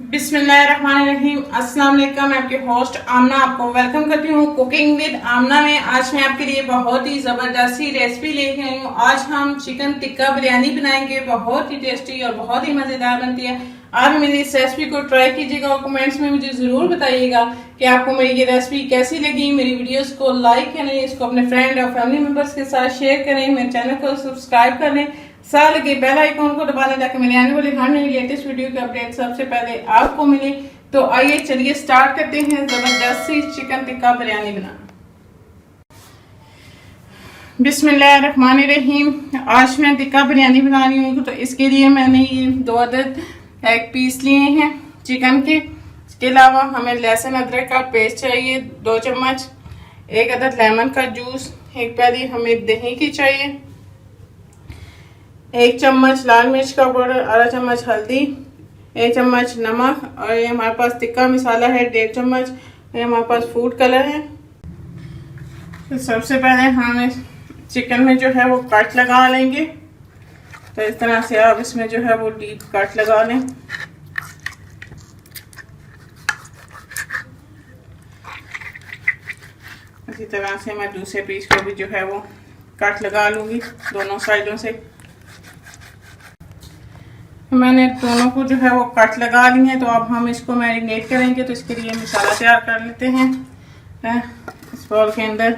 बिस्मिल्लाहिर्रहमानिर्रहीम। अस्सलाम वालेकुम। मैं आपके होस्ट आमना आपको वेलकम करती हूँ कुकिंग विद आमना में। आज मैं आपके लिए बहुत ही ज़बरदस्त सी रेसिपी लेके आई हूँ। आज हम चिकन टिक्का बिरयानी बनाएंगे। बहुत ही टेस्टी और बहुत ही मज़ेदार बनती है। आप मेरी इस रेसिपी को ट्राई कीजिएगा और कमेंट्स में मुझे ज़रूर बताइएगा कि आपको मेरी ये रेसिपी कैसी लगी। मेरी वीडियोस को लाइक करें, इसको अपने फ्रेंड और फैमिली मेम्बर्स के साथ शेयर करें, मेरे चैनल को सब्सक्राइब कर लें, साथ लगे बेल आइकॉन को दबा लें ताकि मेरे आने वाली हर नई लेटेस्ट वीडियो की अपडेट सबसे पहले आपको मिले। तो आइए चलिए स्टार्ट करते हैं जबरदस्त सी चिकन टिक्का बिरयानी बनाना। बिस्मिल्लाहिर्रहमानिर्रहीम। आज मैं टिक्का बिरयानी बना रही हूँ। तो इसके लिए मैंने ये 2 अदद एग पीस लिए हैं चिकन के। इसके अलावा हमें लहसुन अदरक का पेस्ट चाहिए 2 चम्मच, 1 अदद लेमन का जूस, 1 प्याली हमें दही की चाहिए, 1 चम्मच लाल मिर्च का पाउडर, आधा चम्मच हल्दी, 1 चम्मच नमक, और ये हमारे पास टिक्का मसाला है 1.5 चम्मच, ये हमारे पास फूड कलर है। तो सबसे पहले हम चिकन में जो है वो कट लगा लेंगे। तो इस तरह से आप इसमें जो है वो डीप कट लगा लें। इसी तरह से मैं दूसरे पीस को भी जो है वो कट लगा लूँगी दोनों साइडों से। मैंने दोनों को जो है वो कट लगा ली है। तो अब हम इसको मैरिनेट करेंगे। तो इसके लिए मसाला तैयार कर लेते हैं। इस बाउल के अंदर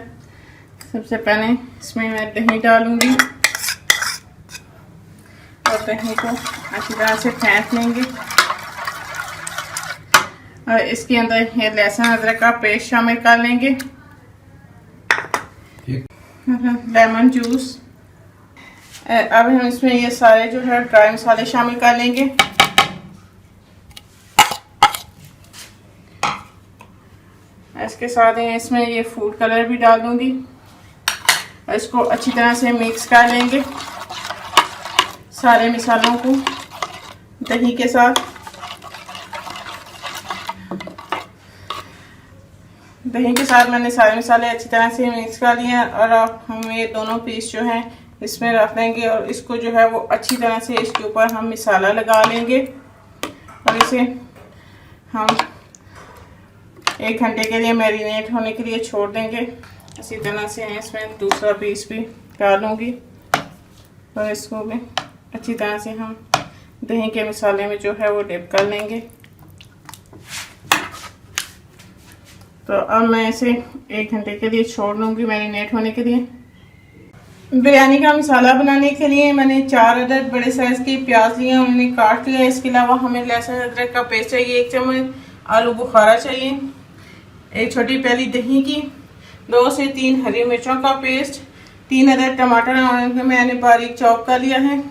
सबसे पहले इसमें मैं दही डालूंगी और दही को अच्छी तरह से फेंट लेंगे। और इसके अंदर ये लहसुन अदरक का पेस्ट शामिल कर लेंगे, लेमन जूस। अब हम इसमें ये सारे जो है ड्राई मसाले शामिल कर लेंगे। इसके साथ ही इसमें ये फूड कलर भी डाल दूंगी। इसको अच्छी तरह से मिक्स कर लेंगे सारे मसालों को दही के साथ। दही के साथ मैंने सारे मसाले अच्छी तरह से मिक्स कर लिए हैं। और अब हम ये दोनों पीस जो हैं इसमें रख देंगे और इसको जो है वो अच्छी तरह से इसके ऊपर हम मसाला लगा लेंगे और इसे हम 1 घंटे के लिए मैरिनेट होने के लिए छोड़ देंगे। इसी तरह से इसमें दूसरा पीस भी डालूंगी और इसको भी अच्छी तरह से हम दही के मसाले में जो है वो डिप कर लेंगे। तो अब मैं इसे 1 घंटे के लिए छोड़ दूंगी मैरिनेट होने के लिए। बिरयानी का मसाला बनाने के लिए मैंने 4 अदद बड़े साइज की प्याज लिए, उन्हें काट लिया। इसके अलावा हमें लहसुन अदरक का पेस्ट चाहिए 1 चम्मच, आलू बुखारा चाहिए, 1 छोटी प्याली दही की, 2 से 3 हरी मिर्चों का पेस्ट, 3 अदद टमाटर और मैंने बारीक चॉप कर लिया है।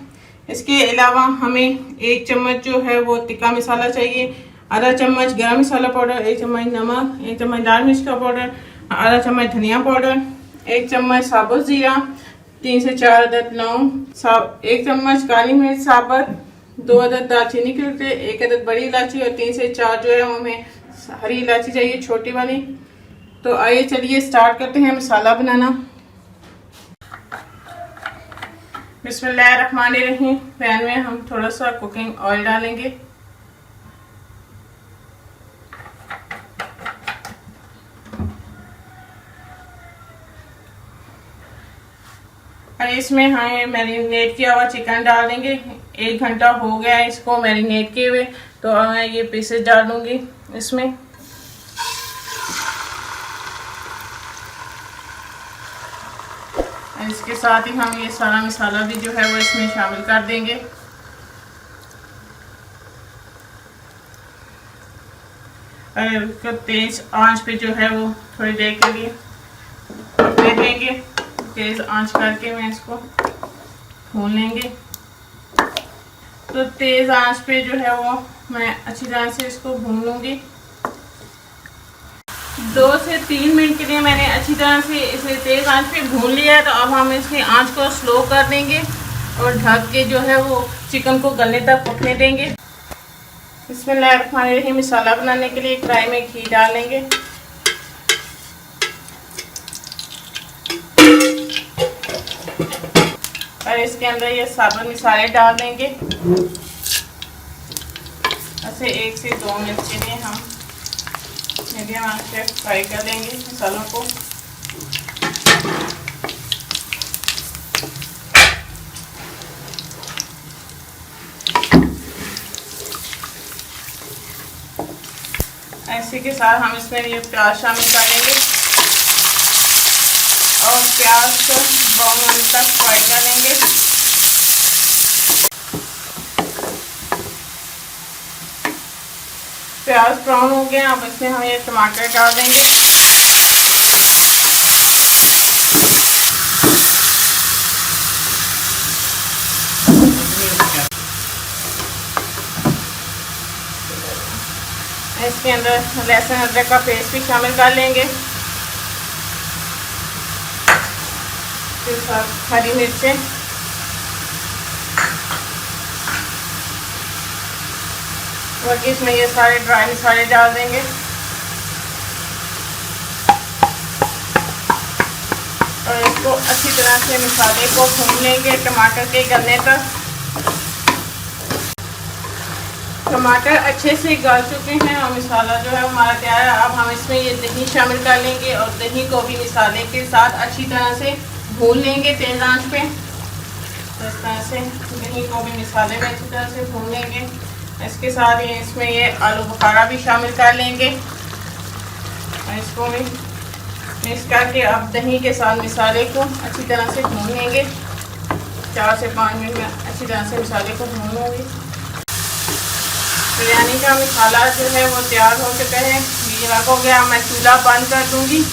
इसके अलावा हमें 1 चम्मच जो है वो टिक्का मसाला चाहिए, आधा चम्मच गरम मसाला पाउडर, 1 चम्मच नमक, 1 चम्मच लाल मिर्च का पाउडर, आधा चम्मच धनिया पाउडर, 1 चम्मच साबुत जीरा, 3 से 4 अदद लौंग, 1 चम्मच काली मिर्च साबुत, 2 अदद दालचीनी के टुकड़े, 1 अदद बड़ी इलायची और 3 से 4 जो है हमें हरी इलायची चाहिए छोटी वाली। तो आइए चलिए स्टार्ट करते हैं मसाला बनाना। बिस्मिल्लाहिर्रहमानिर्रहीम। पैन में हम थोड़ा सा कुकिंग ऑयल डालेंगे। इसमें हम मैरिनेट किया हुआ चिकन डाल देंगे। 1 घंटा हो गया है इसको मैरिनेट किए हुए। तो मैं ये पीसेस डाल दूंगी इसमें। इसके साथ ही हम ये सारा मसाला भी जो है वो इसमें शामिल कर देंगे। और तेज आंच पे जो है वो थोड़ी देर के लिए पकने देंगे। तेज आंच करके मैं इसको भून लेंगे। तो तेज आंच पे जो है वो मैं अच्छी तरह से इसको भून लूंगी। 2 से 3 मिनट के लिए मैंने अच्छी तरह से इसे तेज आंच पे भून लिया है। तो अब हम इसकी आंच को स्लो कर देंगे और ढक के जो है वो चिकन को गलने तक पकने देंगे। बिस्मिल्लाहिर्रहमानिर्रहीम। मसाला बनाने के लिए कढ़ाई में घी डाल लेंगे। और इसके अंदर ये साबुत मसाले डाल देंगे। से 1 से 2 मिनट के लिए हम मीडियम आंच पे फ्राई कर लेंगे मसालों को। इसी के साथ हम इसमें ये प्याज शामिल कर लेंगे और प्याज को ब्राउन होने तक फ्राई कर लेंगे। प्याज ब्राउन हो गया, अब इसमें हम ये टमाटर डाल देंगे। इसके अंदर लहसुन अदरक का पेस्ट भी शामिल कर लेंगे, फिर साथ हरी मिर्चें, और इसमें ये सारे ड्राई मसाले डाल देंगे और इसको अच्छी तरह से मसाले को भून लेंगे टमाटर के गलने तक। टमाटर अच्छे से गल चुके हैं और मसाला जो है हमारा तैयार है। अब हम इसमें ये दही शामिल कर लेंगे और दही को भी मसाले के साथ अच्छी तरह से भून लेंगे तेज आंच पे। तो इस तरह से दही को भी मसाले में अच्छी तरह से भून लेंगे। इसके साथ ही इसमें ये आलू बुखारा भी शामिल कर लेंगे और इसको भी मिक्स करके अब दही के साथ मसाले को अच्छी तरह से भून लेंगे। 4 से 5 मिनट में अच्छी तरह से मसाले को भून लेंगे। बिरयानी का मसाला जो है वो तैयार हो चुका है। ये हो गया, मैं चूल्हा बंद कर दूंगी।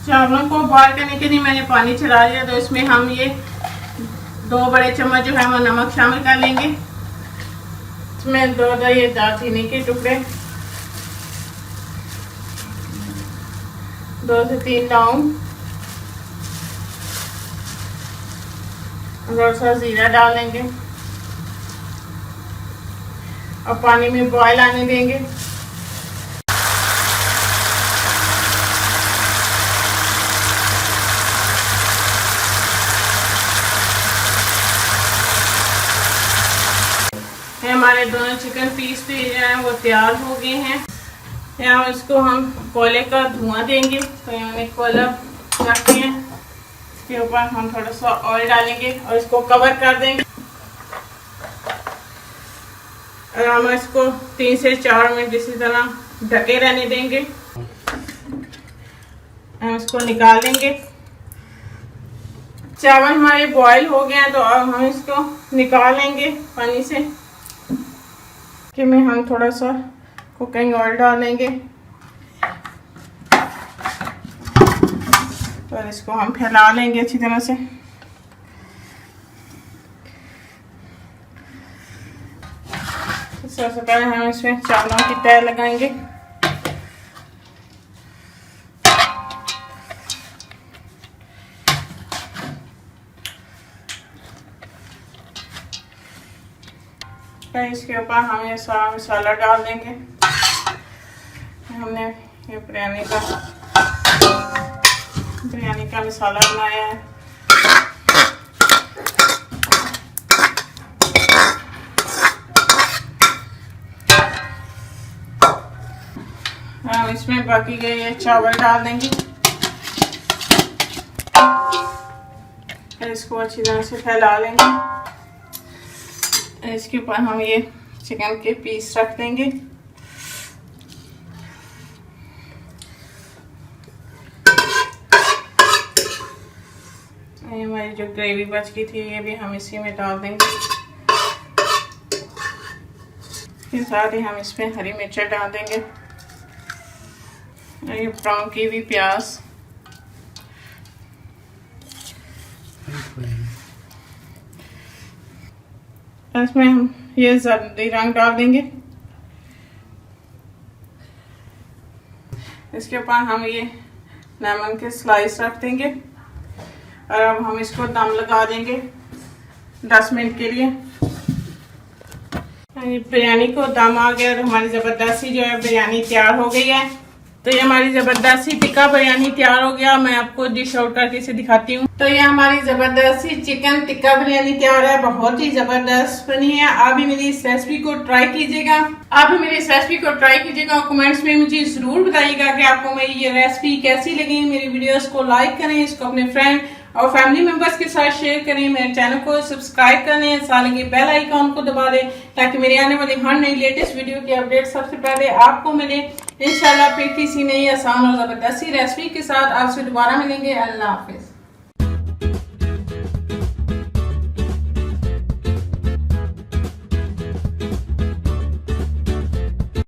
चावलों को बॉयल करने के लिए मैंने पानी चला दिया, तो इसमें हम ये 2 बड़े चम्मच जो है वो नमक शामिल कर लेंगे। इसमें 2 ये दालचीनी के टुकड़े, 2 से 3 लौंग, थोड़ा सा जीरा डाल लेंगे और पानी में बॉयल आने देंगे। हमारे दोनों चिकन पीस भी जो है वो तैयार हो गए हैं। यहाँ इसको हम कोयले का धुआं देंगे, तो यहाँ कोयला रखते हैं। इसके ऊपर हम थोड़ा सा ऑयल डालेंगे और इसको कवर कर देंगे और हम इसको 3 से 4 मिनट इसी तरह ढके रहने देंगे। हम इसको निकाल लेंगे। चावल हमारे बॉईल हो गए हैं, तो अब हम इसको निकाल लेंगे पानी से। में हम थोड़ा सा कुकिंग ऑयल डालेंगे और इसको हम फैला लेंगे अच्छी तरह से। सबसे पहले हम इसमें चावलों की तह लगाएंगे। इसके ऊपर हम ये सारा मसाला डाल देंगे। हमने ये बिरयानी का मसाला बनाया है। हम इसमें बाकी के ये चावल डाल देंगे। इसको अच्छी तरह से फैला लेंगे। इसके ऊपर हम ये चिकन के पीस रख देंगे। ये हमारी जो ग्रेवी बच गई थी ये भी हम इसी में डाल देंगे। इसके साथ ही हम इसमें हरी मिर्चें डाल देंगे और ये ब्राउन की हुई प्याज, इसमें हम ये जर्दी रंग डाल देंगे। इसके ऊपर हम ये लेमन के स्लाइस रख देंगे और अब हम इसको दम लगा देंगे 10 मिनट के लिए। बिरयानी को दम आ गया और हमारी ज़बरदस्ती जो है बिरयानी तैयार हो गई है। तो ये हमारी जबरदस्त सी टिक्का बिरयानी तैयार हो गया। मैं आपको डिश आउट करके इसे दिखाती हूँ। तो ये हमारी जबरदस्त सी चिकन टिक्का बिरयानी तैयार है, बहुत ही जबरदस्त बनी है। आप भी मेरी इस रेसिपी को ट्राई कीजिएगा, और कमेंट्स में मुझे जरूर बताइएगा कि आपको मेरी ये रेसिपी कैसी लगी। मेरी वीडियोस को लाइक करें, इसको अपने फ्रेंड और फैमिली मेंबर्स के साथ शेयर करें, मेरे चैनल को सब्सक्राइब करें, साथ लगे बेल आइकॉन को दबा दें ताकि मेरे आने वाली हर नई लेटेस्ट वीडियो की अपडेट सबसे पहले आपको मिले। इंशाल्लाह फिर किसी नई आसान और जबरदस्त रेसिपी के साथ आपसे दोबारा मिलेंगे। अल्लाह हाफिज।